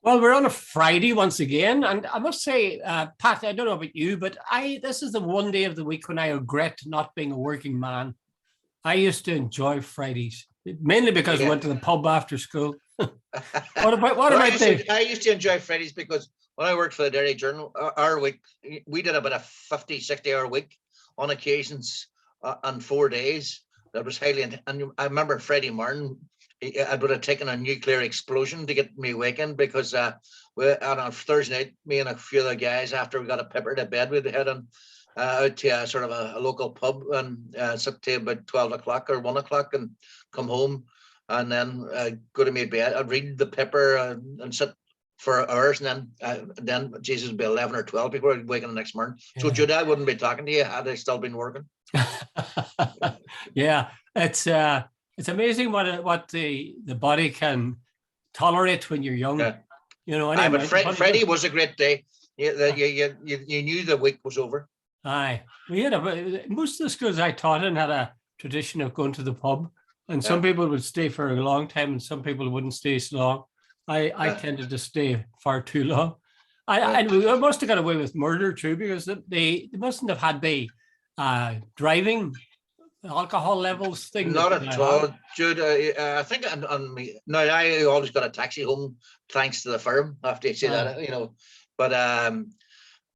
Well, we're on a Friday once again, and I must say, Pat, I don't know about you, but I this is the one day of the week when I regret not being a working man. I used to enjoy Fridays, mainly because we Yeah. went to the pub after school. What Well, about the? I used to enjoy Fridays because when I worked for the Dairy Journal, our week we did about a 50, 60 hour week on occasions on 4 days. That was highly, and I remember Friday morning. I would have taken a nuclear explosion to get me waking because on a Thursday night, me and a few of the guys, after we got a pepper to bed, we'd head on out to sort of a local pub and sit to about 12 o'clock or 1 o'clock and come home and then go to my bed. I'd read the paper and sit for hours, and then Jesus would be 11 or 12 before I'd wake up the next morning. So Yeah, Jude, I wouldn't be talking to you had I still been working. yeah. It's amazing what the body can tolerate when you're young. Yeah, but Anyway, what is it? Friday was a great day. You knew the week was over. Aye, we had most of the schools I taught in had a tradition of going to the pub, and some Yeah, people would stay for a long time, and some people wouldn't stay so long. I yeah, tended to stay far too long. yeah. And we must have got away with murder too, because they mustn't have had the driving alcohol levels thing that Not they at now have. all, Jude. I think on me now. I always got a taxi home thanks to the firm. After you say Aye, that, But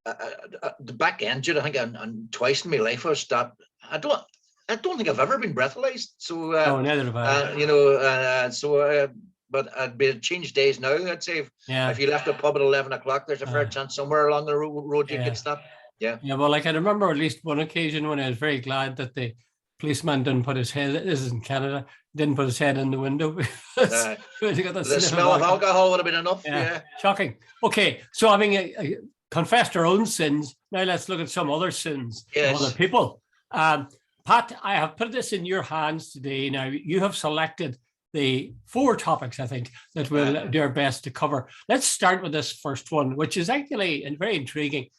the back end, Jude. I think twice in my life I was stopped. I don't think I've ever been breathalyzed. So no, neither have I. but I'd be changed days now. I'd say if Yeah, you left the pub at 11 o'clock, there's a fair uh, chance somewhere along the road you'd get yeah. stopped. Yeah. Yeah, well, I can remember at least one occasion when I was very glad that the policeman didn't put his head, this is in Canada, didn't put his head in the window because Uh, he got the the sniff of smell of alcohol. alcohol would have been enough. Yeah, Yeah. shocking. Okay, so having confessed our own sins, now let's look at some other sins of other Yes. people. Um, Pat, I have put this in your hands today. Now, you have selected the four topics, I think, that we'll do our best to cover. Let's start with this first one, which is actually very intriguing.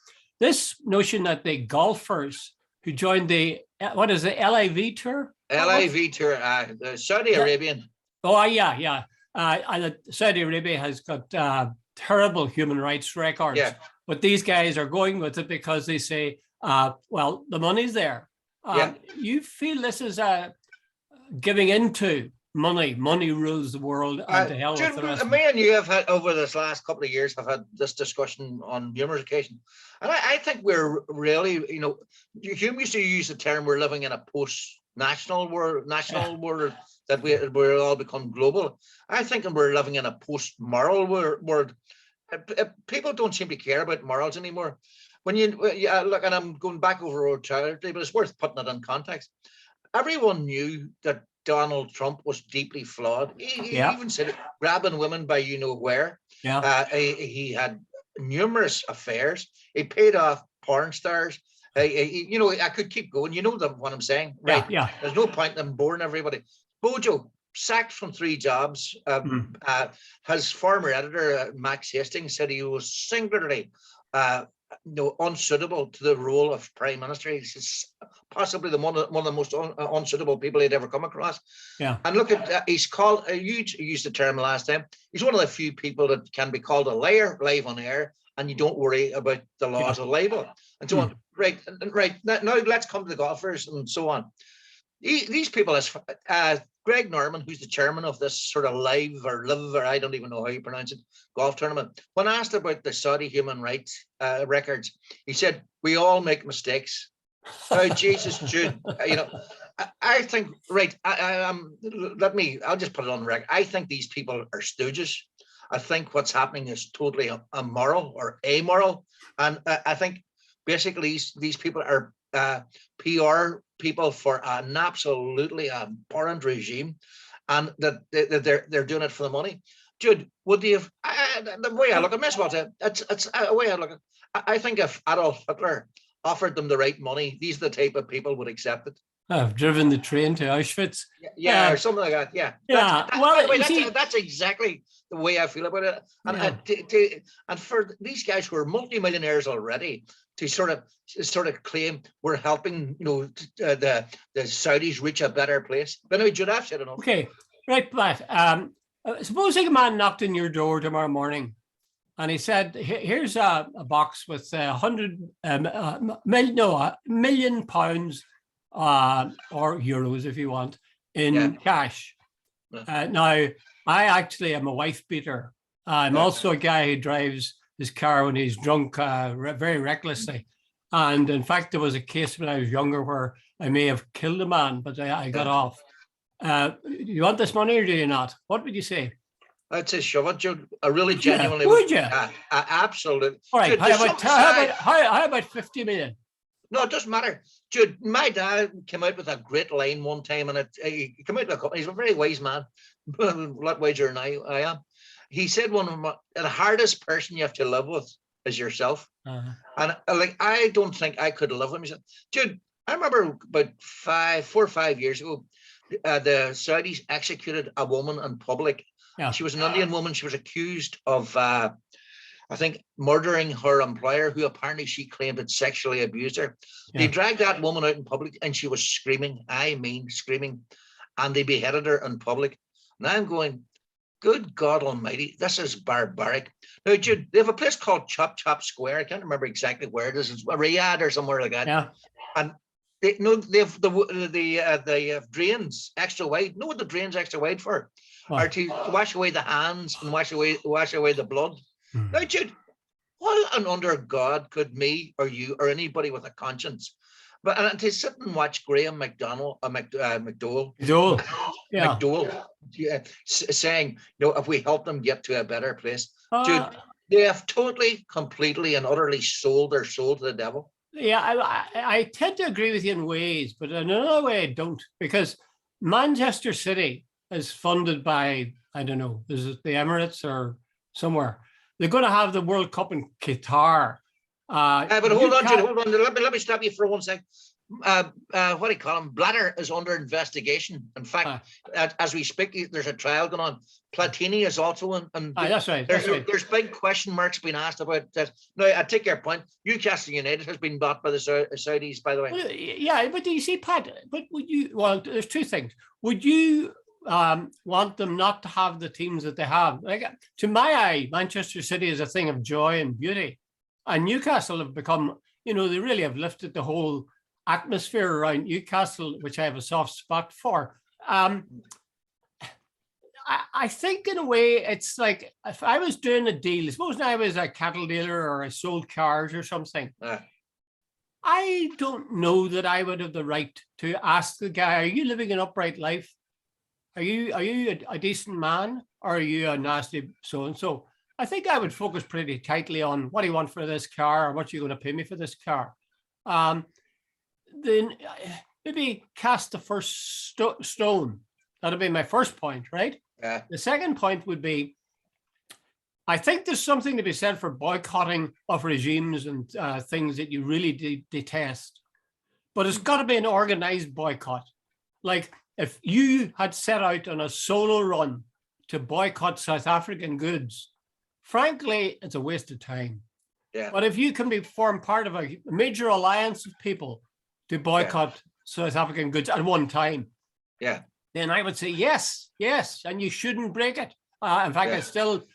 This notion that the golfers who joined the, what is the LIV tour? LIV tour, the Saudi Yeah. Arabian. Oh, yeah, yeah. And Saudi Arabia has got terrible human rights records, Yeah, but these guys are going with it because they say, well, the money's there. yeah. You feel this is giving into money. Money rules the world, and to hell with Jude, the rest of it. me and you have had over this last couple of years have had this discussion on numerous occasions, and I think we're really, Hume used to use the term we're living in a post-national world, Yeah, national world that we're all become global. I think we're living in a post-moral world. People don't seem to care about morals anymore. When you look, and I'm going back over old childhood, but it's worth putting it in context. Everyone knew that Donald Trump was deeply flawed. He yeah, even said it, grabbing women by you know where. yeah, He had numerous affairs. He paid off porn stars. I could keep going. You know what I'm saying, yeah, right? yeah. There's no point in boring everybody. Bojo sacked from three jobs. Mm. His former editor, Max Hastings, said he was singularly uh, unsuitable to the role of prime minister. He's possibly one of the most unsuitable people he'd ever come across. Yeah. And look at he's called. You used the term last time. He's one of the few people that can be called a liar live on air, and you don't worry about the Yeah. laws of libel and so on. Mm. Right, right. Now let's come to the golfers and so on. These people, as Greg Norman, who's the chairman of this sort of live, or I don't even know how you pronounce it, golf tournament, when asked about the Saudi human rights records, he said, "We all make mistakes." Oh, Jesus, Jude, I think, right, I'll just put it on the record. I think these people are stooges. I think what's happening is totally immoral or amoral. And I think basically these people are PR people for an absolutely abhorrent regime, and that they're doing it for the money. Jude, would you have the way I look at this? It's a way I look at. I think if Adolf Hitler offered them the right money, these are the type of people would accept it. I've driven the train to Auschwitz. Yeah, or something like that. Yeah, Yeah. by Well, the way, you see, that's exactly the way I feel about it. And yeah. and for these guys who are multimillionaires already to sort of claim we're helping, the Saudis reach a better place. But anyway, Jude, I've said enough. Okay. Right, Pat. Supposing a man knocked on your door tomorrow morning and he said, "Here's a box with £1 million or euros, if you want, in cash." Now, I actually am a wife beater. I'm also a guy who drives his car when he's drunk, very recklessly. And in fact, there was a case when I was younger where I may have killed a man, but I got off. You want this money or do you not? What would you say? I'd say shove it, Jude. I really genuinely would. You? Absolutely. All right. Jude, how about 50 million? No, it doesn't matter. Jude, my dad came out with a great line one time, and he came out with a couple. He's a very wise man, a lot wiser than I am. He said the hardest person you have to live with is yourself. And I don't think I could live with myself. Jude, I remember about 4 or 5 years ago, the Saudis executed a woman in public. Yeah. She was an Indian woman. She was accused of, I think, murdering her employer, who apparently she claimed had sexually abused her. Yeah. They dragged that woman out in public, and she was screaming. I mean, screaming. And they beheaded her in public. And I'm going, good God Almighty, this is barbaric. Now, Jude, they have a place called Chop Chop Square. I can't remember exactly where it is. It's Riyadh or somewhere like that. Yeah. And they have drains extra wide. Know what the drains extra wide for? Are to wash away the hands and wash away the blood. Now, Jude, what and under God could me or you or anybody with a conscience, and to sit and watch Graham McDowell, saying, if we help them get to a better place, Jude, they have totally, completely, and utterly sold their soul to the devil. Yeah, I tend to agree with you in ways, but in another way I don't, because Manchester City is funded by, I don't know, is it the Emirates or somewhere? They're going to have the World Cup in Qatar. But hold on, Jude, hold on. Let me stop you for 1 second. What do you call him? Blatter is under investigation. In fact, as we speak, there's a trial going on. Platini is also in. And that's right. There's big question marks being asked about that. Now, I take your point. Newcastle United has been bought by the Saudis, by the way. Well, yeah, but do you see, Pat? But would you? Well, there's two things. Would you want them not to have the teams that they have? Like, to my eye, Manchester City is a thing of joy and beauty, and Newcastle have become, they really have lifted the whole atmosphere around Newcastle, which I have a soft spot for. I think in a way it's like, if I was doing a deal, suppose I was a cattle dealer or I sold cars or something, I don't know that I would have the right to ask the guy, are you living an upright life? Are you a decent man, or are you a nasty so-and-so? I think I would focus pretty tightly on what do you want for this car, or what are you going to pay me for this car. Then maybe cast the first stone. That'll be my first point, right? Yeah. The second point would be, I think there's something to be said for boycotting of regimes and things that you really detest. But it's got to be an organized boycott. Like, if you had set out on a solo run to boycott South African goods, frankly, it's a waste of time. Yeah. But if you can form part of a major alliance of people to boycott South African goods at one time, then I would say yes, and you shouldn't break it. In fact, I still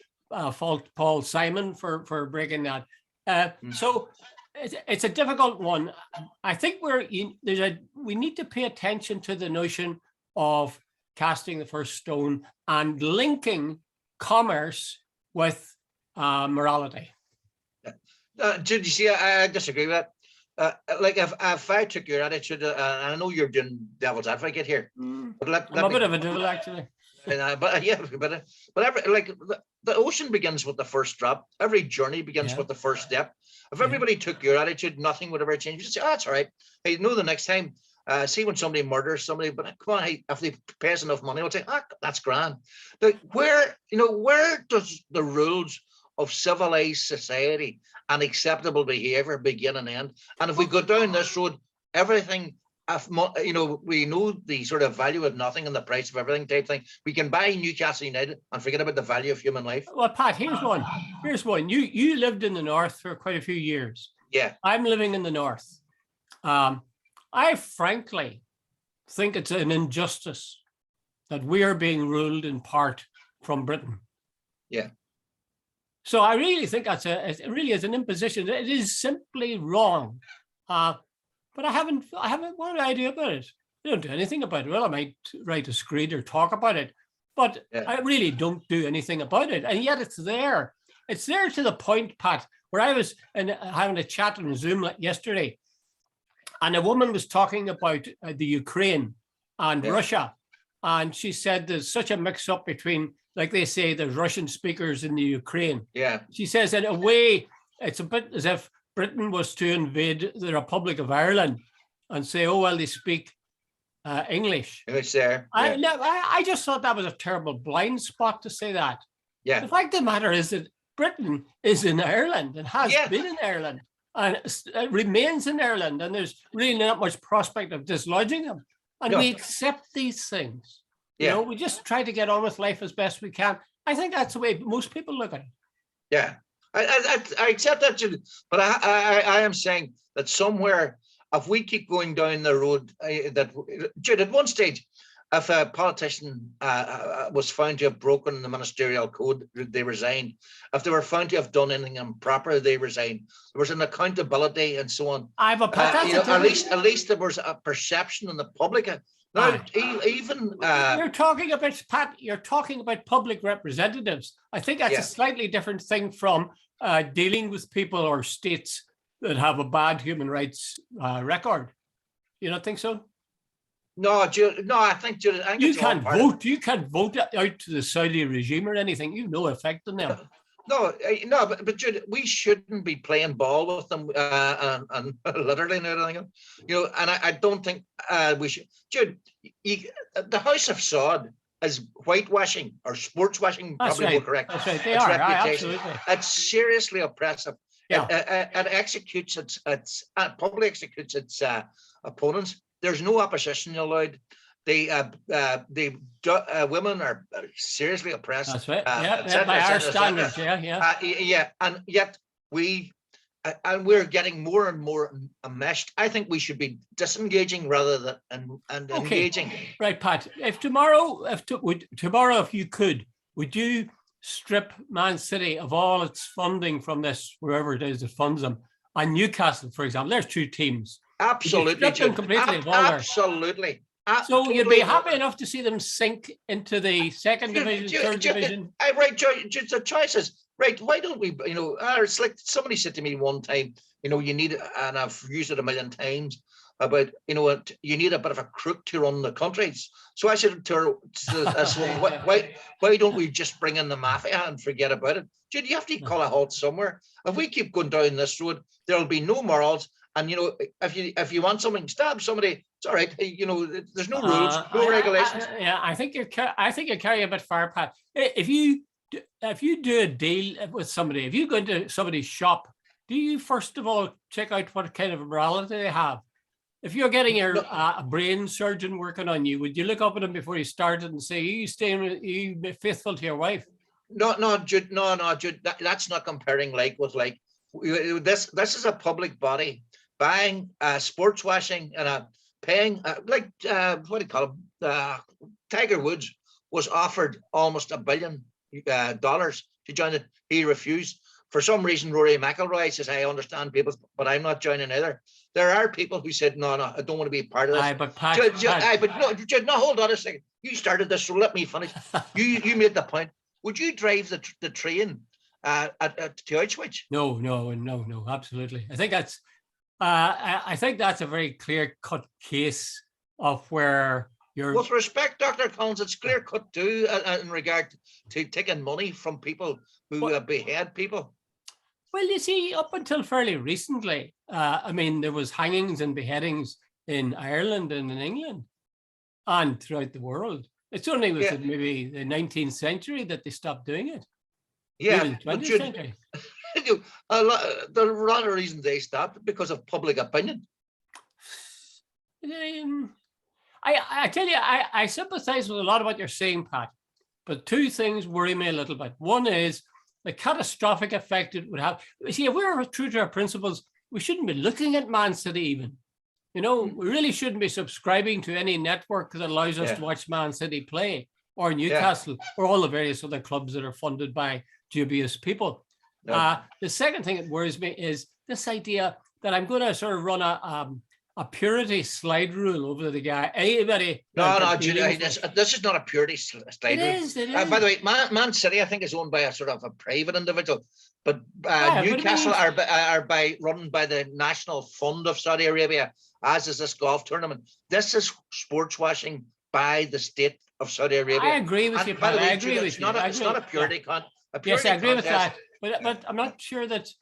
fault Paul Simon for breaking that. So it's a difficult one. I think we need to pay attention to the notion of casting the first stone and linking commerce with morality. Did you see? I disagree with that. Like if I took your attitude, and I know you're doing devil's advocate here, but I'm a bit of a devil, actually. But the ocean begins with the first drop. Every journey begins with the first step. If everybody took your attitude, nothing would ever change. You'd say, "Oh, that's all right. Hey, the next time, see when somebody murders somebody, but come on, hey, if they pay us enough money, we'll say, that's grand." Like, where does the rules of civilized society and acceptable behavior begin and end? And if we go down this road, everything, we know the sort of value of nothing and the price of everything type thing. We can buy Newcastle United and forget about the value of human life. Well, Pat, here's one. You lived in the north for quite a few years. Yeah. I'm living in the north. I frankly think it's an injustice that we are being ruled in part from Britain. Yeah. So I really think it really is an imposition. It is simply wrong. But I haven't one idea about it. I don't do anything about it. Well, I might write a screed or talk about it, but I really don't do anything about it. And yet it's there. It's there to the point, Pat, where I was having a chat on Zoom yesterday, and a woman was talking about the Ukraine and Russia. And she said there's such a mix-up between, like they say, there's Russian speakers in the Ukraine. Yeah. She says, in a way, it's a bit as if Britain was to invade the Republic of Ireland and say, oh, well, they speak English. English there. I just thought that was a terrible blind spot to say that. Yeah. The fact of the matter is that Britain is in Ireland and has been in Ireland and it remains in Ireland, and there's really not much prospect of dislodging them. And we accept these things. You know, we just try to get on with life as best we can. I think that's the way most people look at it. Yeah, I accept that, Jude. But I am saying that somewhere, if we keep going down the road, Jude, at one stage, if a politician was found to have broken the ministerial code, they resigned. If they were found to have done anything improper, they resigned. There was an accountability and so on. At least there was a perception in the public. Now, even you're talking about, Pat, you're talking about public representatives. I think that's a slightly different thing from dealing with people or states that have a bad human rights record. You don't think so? No, Jude, no, I think you can't vote. You can't vote out to the Saudi regime or anything. You've no effect on them. No, but Jude, we shouldn't be playing ball with them and literally and everything. You know, and I don't think we should. Jude, the House of Saud is whitewashing or sports washing. That's probably right. more correct. That's right. They are. Absolutely. It's seriously oppressive. Yeah. It executes its publicly executes its opponents. There's no opposition allowed. Women are seriously oppressed. That's right. By our standards. And yet we're getting more and more enmeshed. I think we should be disengaging rather than engaging. Right, Pat. If tomorrow, if you could, would you strip Man City of all its funding from this, wherever it is that funds them, and Newcastle, for example? There's two teams. Absolutely. Absolutely. So you'd be happy enough to see them sink into the second division, third division? Right, George, the choices. Right, why don't we, it's like somebody said to me one time, you need, and I've used it a million times, about, you need a bit of a crook to run the countries. So I said to her, why don't we just bring in the mafia and forget about it? Dude, you have to call a halt somewhere. If we keep going down this road, there'll be no morals. And, if you want something, stab somebody. It's all right. There's no rules, no regulations. I think you're carrying a bit far, Pat. If you do a deal with somebody, if you go into somebody's shop, do you first of all check out what kind of morality they have? If you're getting a brain surgeon working on you, would you look up at him before you started and say, are you faithful to your wife? No, Jude. No, Jude. That's not comparing like with like. This is a public body buying sports washing and paying what do you call it? Tiger Woods was offered almost $1 billion to join it. He refused. For some reason, Rory McIlroy says, I understand people, but I'm not joining either. There are people who said, no, I don't want to be part of this. But Pat, hold on a second. You started this, so let me finish. You made the point. Would you drive the train to Auschwitz? No, absolutely. I think that's a very clear-cut case of where you're. With respect, Dr. Collins, it's clear-cut too in regard to taking money from people who behead people. Well, you see, up until fairly recently, there was hangings and beheadings in Ireland and in England and throughout the world. It's only with maybe the 19th century that they stopped doing it. Yeah, maybe the 20th century. There are a lot of reasons they stopped because of public opinion. I tell you, I sympathize with a lot of what you're saying, Pat, but two things worry me a little bit. One is the catastrophic effect it would have. See, if we were true to our principles, we shouldn't be looking at Man City even. We really shouldn't be subscribing to any network that allows us to watch Man City play, or Newcastle, or all the various other clubs that are funded by dubious people. No. The second thing that worries me is this idea that I'm going to sort of run a purity slide rule over the guy. Anybody? No, Judy, this is not a purity slide It rule. is. It By is. the way, Man City, I think, is owned by a sort of a private individual, but But Newcastle are run by the National Fund of Saudi Arabia, as is this golf tournament. This is sports washing by the state of Saudi Arabia. I agree with you, By the Pat. way, I agree Judy, with you. it's not a purity Yes, I agree with contest. that. But I'm not sure that.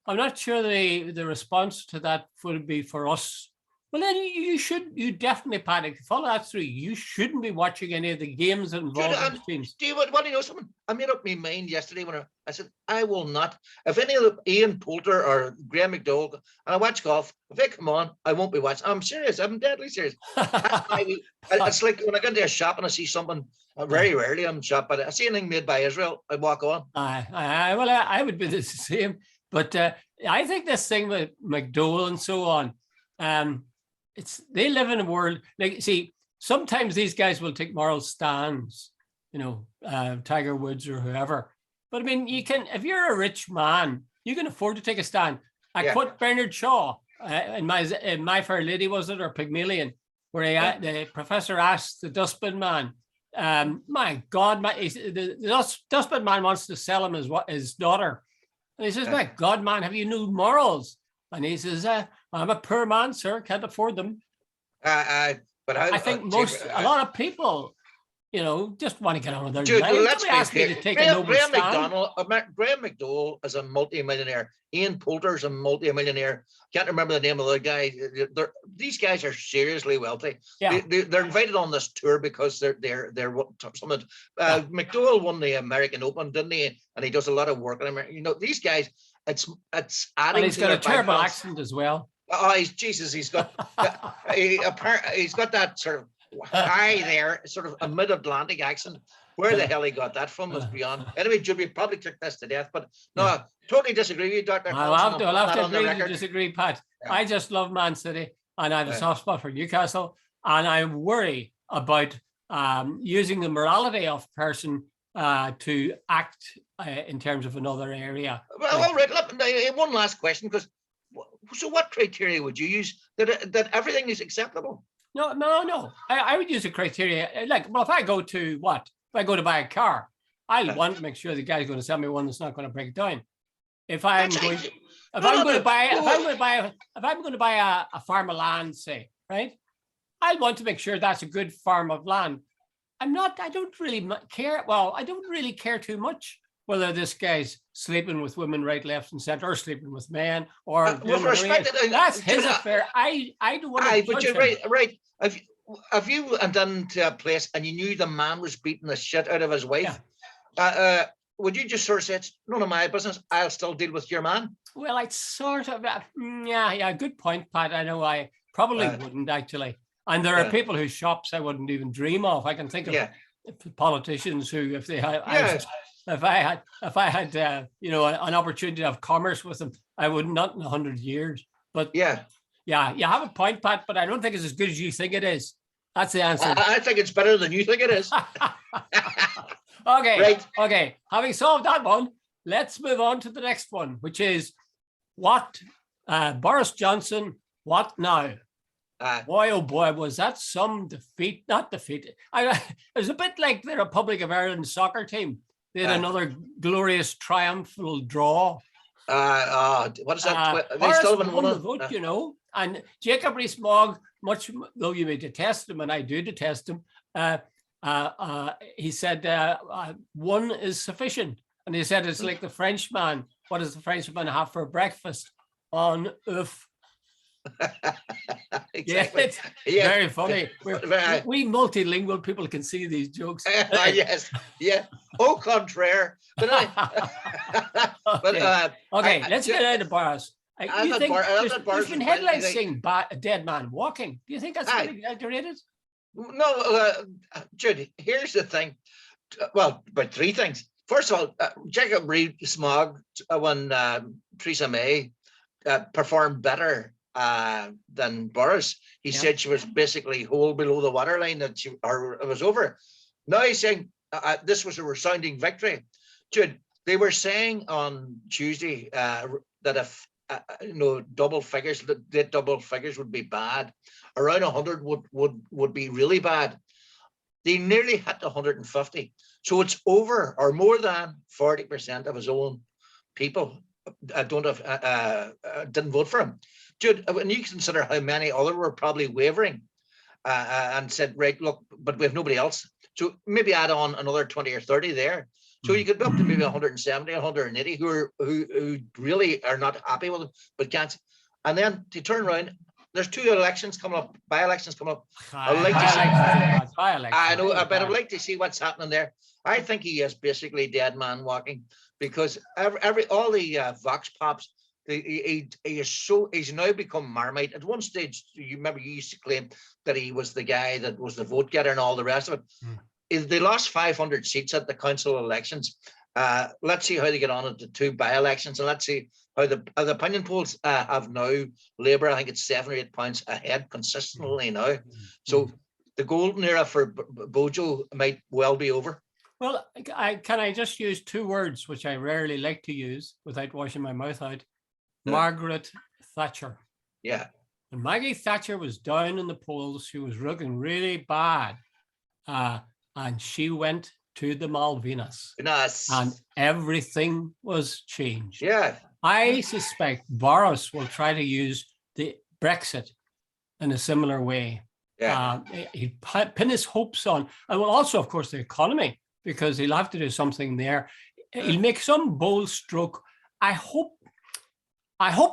I'm not sure the response to that would be for us. Well, then you definitely, Pat, if you follow that through, you shouldn't be watching any of the games that involve those teams. Do you want to know something? I made up my mind yesterday when I said, I will not, if any of the Ian Poulter or Graham McDowell, and I watch golf, if they come on, I won't be watching. I'm serious. I'm deadly serious. It's like when I go into a shop and I see something, very rarely I'm shop, but I see anything made by Israel, I walk on. Well, I would be the same. But I think this thing with McDowell and so on, they live in a world, like, see, sometimes these guys will take moral stands, Tiger Woods or whoever. But I mean, you can, if you're a rich man, you can afford to take a stand. I quote Bernard Shaw in My Fair Lady, was it, or Pygmalion, where the professor asked the dustbin man, my God, the dustbin man wants to sell him his daughter. And he says, my God, man, have you no morals? And he says, I'm a poor man, sir, can't afford them. But I think a lot of people, just want to get on with their Jude, lives. let's Don't ask me to take a noble Graham stand. Graham McDowell is a multi-millionaire. Ian Poulter's a multi-millionaire. Can't remember the name of the guy. These guys are seriously wealthy. Yeah. They're invited on this tour because they're something. McDowell won the American Open, didn't he? And he does a lot of work in America. These guys, it's adding. And he's got a terrible accent as well. Oh, he's got he's got that sort of high there, sort of a mid-Atlantic accent. Where the hell he got that from was beyond. Anyway, Jude, we probably took this to death, but no, totally disagree with you, Dr. I'll have to agree to disagree, Pat. Yeah. I just love Man City, and I have a soft spot for Newcastle, and I worry about using the morality of a person to act in terms of another area. Well, right, one last question, because so what criteria would you use that everything is acceptable? No. I would use a criteria if I go to buy a car, I want to make sure the guy's going to sell me one that's not going to break down. If I'm going to buy a farm of land, say, right, I want to make sure that's a good farm of land. I don't really care. Well, I don't really care too much whether this guy's sleeping with women right, left, and center, or sleeping with men, or with respect, that's his affair. I don't want to. But you're right. If you went into a place and you knew the man was beating the shit out of his wife, would you just sort of say, it's none of my business, I'll still deal with your man? Well, I'd sort of, good point, Pat. I know I probably wouldn't actually. And there are people whose shops I wouldn't even dream of. I can think of politicians who, if they had, if I had an opportunity to have commerce with them, I would not in 100 years. But you have a point, Pat, but I don't think it's as good as you think it is. That's the answer. I think it's better than you think it is. Okay. Right. Okay. Having solved that one, let's move on to the next one, which is what Boris Johnson, what now? Boy, oh boy, was that some defeat? Not defeat. It was a bit like the Republic of Ireland soccer team. They had another glorious triumphal draw. What is that? They still haven't won the vote, And Jacob Rees-Mogg, much though you may detest him, and I do detest him, he said one is sufficient. And he said it's like the Frenchman. What does the Frenchman have for breakfast? On oeuf. Exactly. Very funny. We multilingual people can see these jokes. Yes, au contraire. But okay, let's get out of Boris. There's been headlines saying a dead man walking. Do you think that's exaggerated? No, Jude, here's the thing. Well, about three things. First of all, Jacob Rees-Mogg, when Theresa May performed better than Boris, he said she was basically whole below the waterline, that it was over. Now he's saying this was a resounding victory. Jude, They were saying on Tuesday that if double figures would be bad. Around 100 would be really bad. They nearly hit 150. So it's over or more than 40% of his own people didn't vote for him. Jude, when you consider how many other were probably wavering and said, right, look, but we have nobody else. So maybe add on another 20 or 30 there. So you could be up to maybe 170, 180 who really are not happy with him, but can't. And then to turn around, there's 2 elections coming up, by-elections coming up. I'd like to see, I know, but I'd like to see what's happening there. I think he is basically dead man walking, because all the vox pops, he's now become Marmite. At one stage, you remember you used to claim that he was the guy that was the vote getter and all the rest of it. They lost 500 seats at the council elections. Let's see how they get on at the 2 by-elections, and let's see how the opinion polls have now. Labour, I think it's 7 or 8 points ahead consistently now. So the golden era for Bojo might well be over. Well, can I just use 2 words which I rarely like to use without washing my mouth out? Margaret Thatcher. Yeah. When Maggie Thatcher was down in the polls, she was looking really bad. And she went to the Malvinas. Nice. And everything was changed. Yeah. I suspect Boris will try to use the Brexit in a similar way. Yeah. He'd pin his hopes on, and well, also, of course, the economy, because he'll have to do something there. He'll make some bold stroke. I hope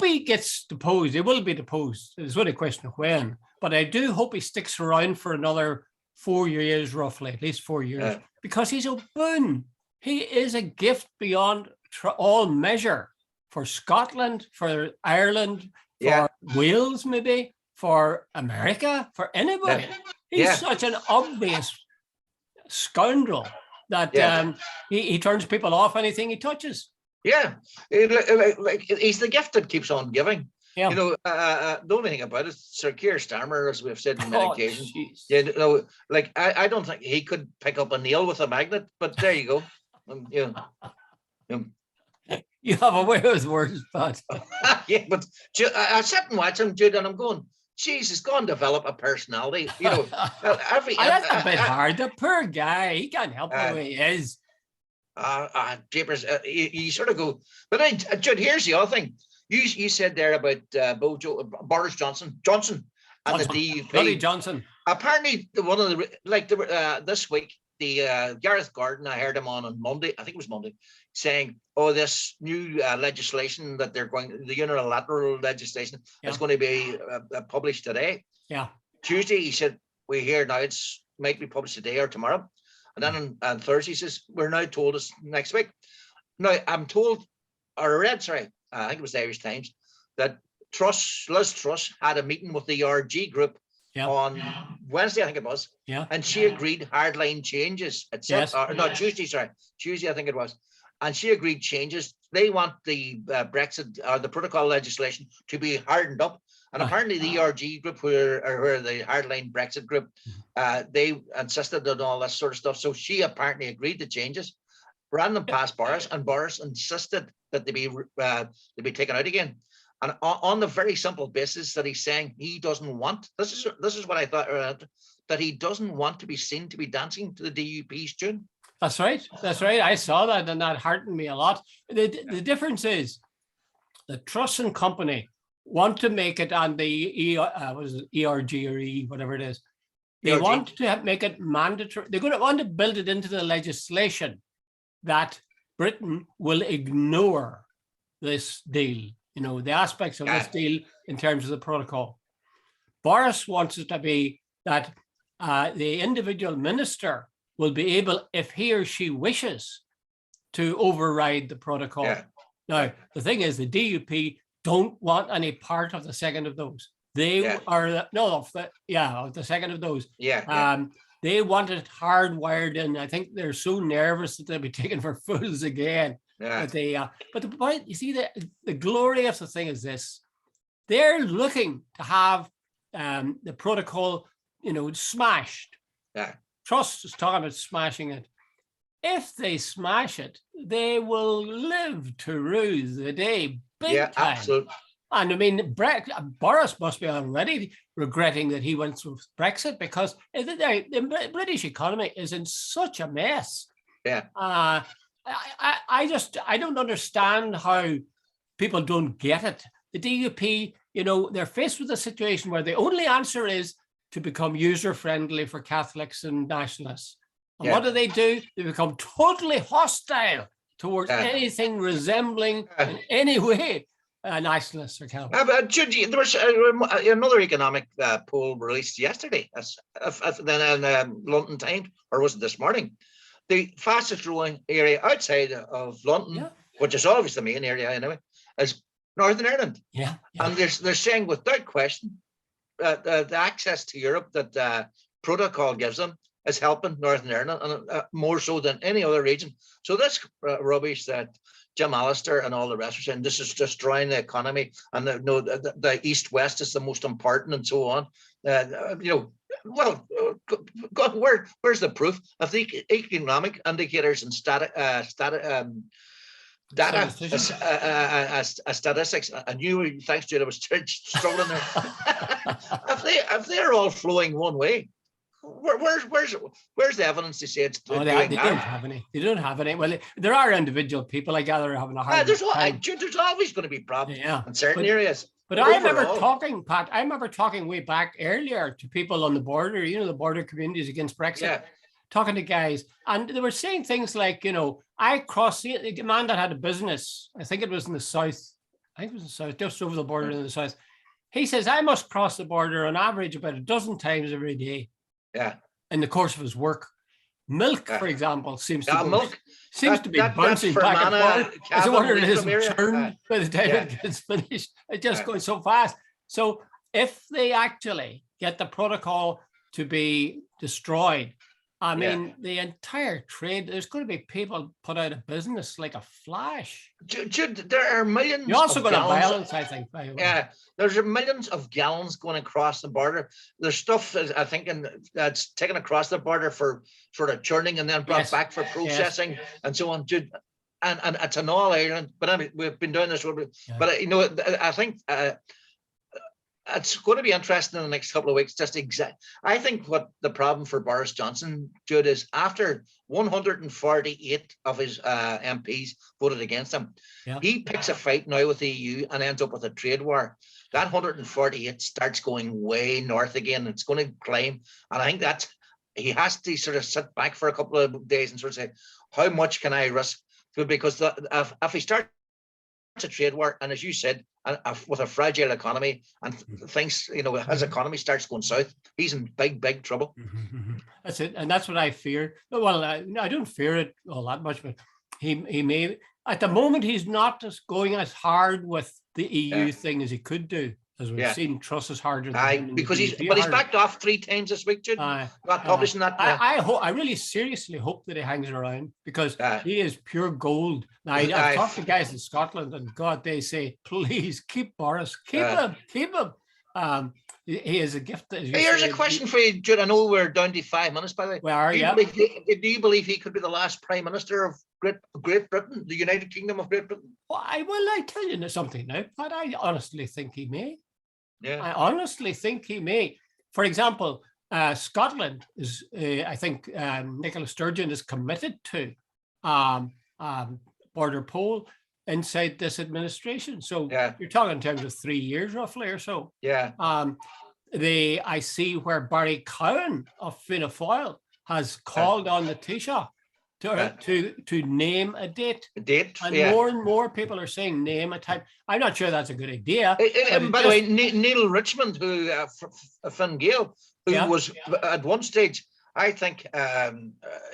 he gets deposed. He will be deposed. It's only a question of when. But I do hope he sticks around for another 4 years, roughly, at least 4 years, because he's a boon. He is a gift beyond all measure for Scotland, for Ireland, for Wales, maybe, for America, for anybody. He's such an obvious scoundrel that he turns people off anything he touches. Yeah, like he's the gift that keeps on giving. Yeah. You know, the only thing about it, Sir Keir Starmer, as we've said on many occasions, I don't think he could pick up a nail with a magnet, but there you go. You have a way with words, Pat. Yeah, but I sit and watch him, Jude, and I'm going, Jesus, go and develop a personality. You know, that's a bit hard. The poor guy, he can't help the way he is. Japers, you sort of go, but Jude, here's the other thing. You said there about Boris Johnson and the DUP. Bloody Johnson. Apparently, one of the this week, the Gareth Gordon, I heard him on Monday, I think it was Monday, saying, "Oh, this new legislation that the unilateral legislation is going to be published today." Yeah. Tuesday, he said, "We hear now might be published today or tomorrow," and then on Thursday, he says, "We're now told it's next week." Now, I'm told, or I read, sorry, I think it was the Irish Times, that Liz Truss had a meeting with the RG group on Wednesday, I think it was. Yeah. And she agreed hardline changes. Tuesday, I think it was. And she agreed changes. They want the Brexit or the protocol legislation to be hardened up. And apparently the ERG group, who are the hardline Brexit group, they insisted on all this sort of stuff. So she apparently agreed to changes, ran them past Boris, and Boris insisted that they be taken out again. And on the very simple basis that he's saying he doesn't want, this is what I thought, that he doesn't want to be seen to be dancing to the DUP's tune. That's right. That's right. I saw that, and that heartened me a lot. The difference is the Truss and Company want to make it on the ERG or E, whatever it is. They ERG. Want to make it mandatory. They're going to want to build it into the legislation that Britain will ignore this deal, the aspects of this deal in terms of the protocol. Boris wants it to be that the individual minister will be able, if he or she wishes, to override the protocol. Yeah. Now, the thing is, the DUP don't want any part of the second of those. They are the second of those. They want it hardwired in. I think they're so nervous that they'll be taken for fools again. Yeah. But the point, you see, the glory of the thing is this: they're looking to have the protocol, smashed. Yeah. Truss is talking about smashing it. if they smash it, they will live to rue the day big time. Absolutely. And I mean, Boris must be already regretting that he went through Brexit, because the British economy is in such a mess. Yeah. I don't understand how people don't get it. The DUP, they're faced with a situation where the only answer is to become user-friendly for Catholics and nationalists. And what do? They become totally hostile towards anything resembling in any way nationalists or Catholics. But Jude, there was another economic poll released yesterday, then London Times, or was it this morning? The fastest growing area outside of London, which is always the main area anyway, is Northern Ireland. And they're saying without question the access to Europe that protocol gives them is helping Northern Ireland, and more so than any other region. So this rubbish that Jim Allister and all the rest are saying, this is destroying the economy, and the East-West is the most important, and so on. Well, God, where's the proof of the economic indicators and statistics? And you, thanks to it, I was struggling there. if they're all flowing one way, where's the evidence to say it's doing they don't have any. They don't have any. Well, there are individual people, I gather, having a hard time. There's always going to be problems in certain areas. But I remember talking, Pat, way back earlier to people on the border, the border communities against Brexit, talking to guys, and they were saying things like, I crossed the man that had a business, I think it was in the south, just over the border in the south. He says, I must cross the border on average about a dozen times every day. In the course of his work. Milk, for example, seems to be bouncing back and forth. I wonder if it isn't turned by the time it gets finished. It's just going so fast. So if they actually get the protocol to be destroyed, I mean, the entire trade, there's going to be people put out of business like a flash. Jude, there are millions. You're also going to violence, I think. By the way. There's millions of gallons going across the border. There's stuff, I think, that's taken across the border for sort of churning and then brought back for processing and so on. Jude, and it's an all Ireland. But I mean, we've been doing this. But I think it's going to be interesting in the next couple of weeks. I think what the problem for Boris Johnson, Jude, is after 148 of his MPs voted against him, he picks a fight now with the EU and ends up with a trade war. That 148 starts going way north again. It's going to climb, and I think that he has to sort of sit back for a couple of days and sort of say, how much can I risk? Because if he starts a trade war, and as you said, with a fragile economy and things, his economy starts going south, he's in big trouble. That's it, and that's what I fear. Well, I don't fear it all that much, but he may. At the moment, he's not going as hard with the EU thing as he could do, as we've seen. Truss is harder than because he's backed off 3 times this week, Jude. Not publishing that. I really seriously hope that he hangs around, because he is pure gold. Now, I've talked to guys in Scotland, and God, they say, please keep Boris, keep him. He is a gift. Here's a question for you, Jude. I know we're down to 5 minutes, by the way. We are, do you believe he could be the last Prime Minister of Great Britain, the United Kingdom of Great Britain? Well, I tell you something now, but I honestly think he may. I honestly think he may. For example, Scotland is, I think Nicola Sturgeon is committed to border poll inside this administration. So you're talking in terms of 3 years roughly or so. I see where Barry Cowan of Fianna Fáil has called on the Taoiseach to name a date. And more and more people are saying name a time. I'm not sure that's a good idea. By the way, Neil Richmond, who Fine Gael, who was at one stage, I think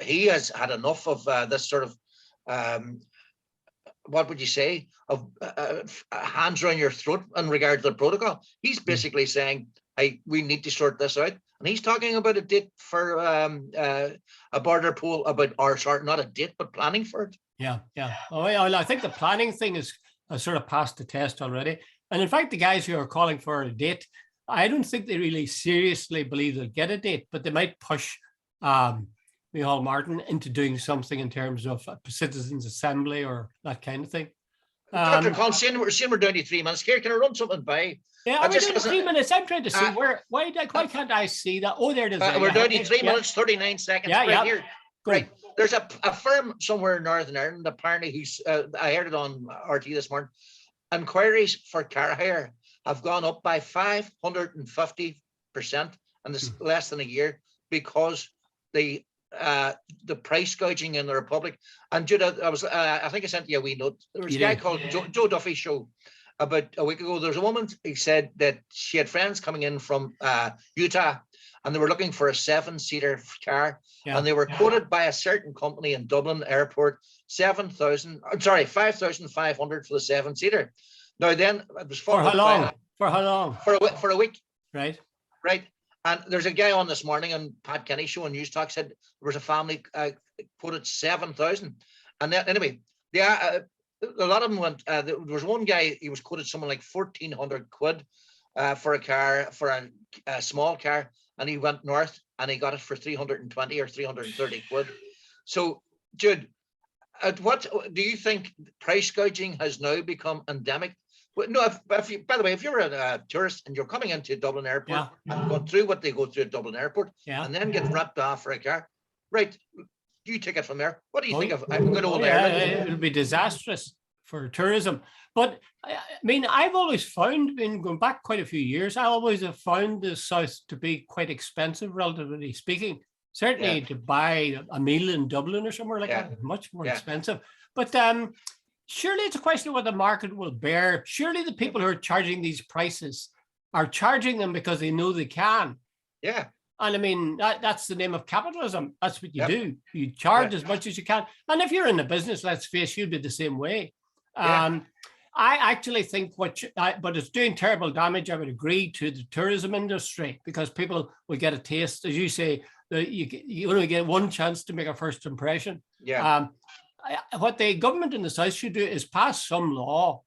he has had enough of this sort of what would you say, of hands around your throat in regard to the protocol. He's basically saying, we need to sort this out. And he's talking about a date for a border poll not a date, but planning for it. Oh, I think the planning thing has sort of passed the test already. And in fact, the guys who are calling for a date, I don't think they really seriously believe they'll get a date, but they might push Micheál Martin into doing something in terms of citizens' assembly or that kind of thing. Dr. Con, seeing we're down to 3 minutes here, can I run something by? Yeah, are we doing 3 minutes? I'm trying to see why can't I see that? Oh, there it is. We're down to 3 minutes, 39 seconds right here. Go. Right. There's a firm somewhere in Northern Ireland, apparently, who's I heard it on RT this morning. Inquiries for car hire have gone up by 550% in this less than a year because the price gouging in the Republic. And Jude, I think I sent you a wee note. There was a guy called Joe Duffy show about a week ago. There's a woman, he said that she had friends coming in from Utah, and they were looking for a 7-seater car, and they were quoted by a certain company in Dublin Airport, 5,500 for the 7-seater. Now then, it was for how long? For how long? For a week. Right. And there's a guy on this morning on Pat Kenny show on News Talk said there was a family quoted 7,000. And then, anyway, a lot of them went. There was one guy, he was quoted something like 1,400 quid for a car, for a small car, and he went north and he got it for 320 or 330 quid. So, Jude, what do you think? Price gouging has now become endemic? Well, no, by the way, if you're a tourist and you're coming into Dublin Airport and going through what they go through at Dublin Airport, and then get ripped off for a car, right? You take it from there. What do you think of good old Ireland? It'll be disastrous for tourism. But I mean, I've always found, going back quite a few years, I always have found the South to be quite expensive, relatively speaking. Certainly to buy a meal in Dublin or somewhere like that, much more expensive. But surely it's a question of what the market will bear. Surely the people who are charging these prices are charging them because they know they can. Yeah. And I mean, that's the name of capitalism. That's what you do. You charge as much as you can. And if you're in the business, let's face, you'll be the same way. I actually think but it's doing terrible damage. I would agree, to the tourism industry, because people will get a taste, as you say, you only get one chance to make a first impression. What the government in the South should do is pass some law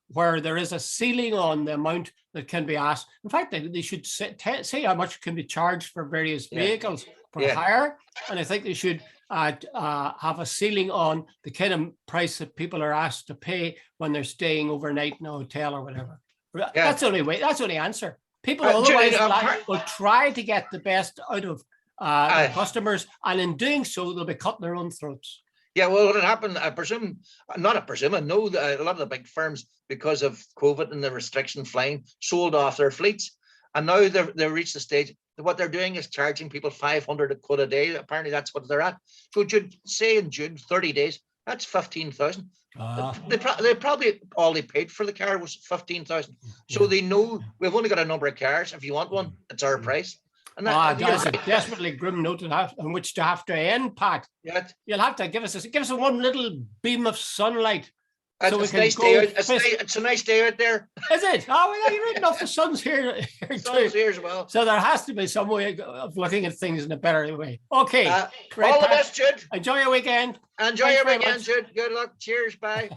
where there is a ceiling on the amount that can be asked. In fact, they should say how much can be charged for various vehicles for hire. And I think they should have a ceiling on the kind of price that people are asked to pay when they're staying overnight in a hotel or whatever. That's the only way. That's the only answer. People otherwise will try to get the best out of their customers, and in doing so, they'll be cutting their own throats. Yeah, well, what had happened, I know that a lot of the big firms, because of COVID and the restriction flying, sold off their fleets. And now they've reached the stage, what they're doing is charging people 500 quid a day. Apparently that's what they're at. So say in June, 30 days, that's 15,000. They probably, all they paid for the car was 15,000. So they know we've only got a number of cars. If you want one, it's our price. And that's a desperately grim note on which to have to end, Pat. You'll have to give us a one little beam of sunlight. So it's nice day out. It's a nice day out there. Is it? Oh, well, you're right enough. The sun's here. Sun's here as well. So there has to be some way of looking at things in a better way. Okay. All the best, Jude. Enjoy your weekend. Enjoy your weekend, Jude. Good luck. Cheers. Bye.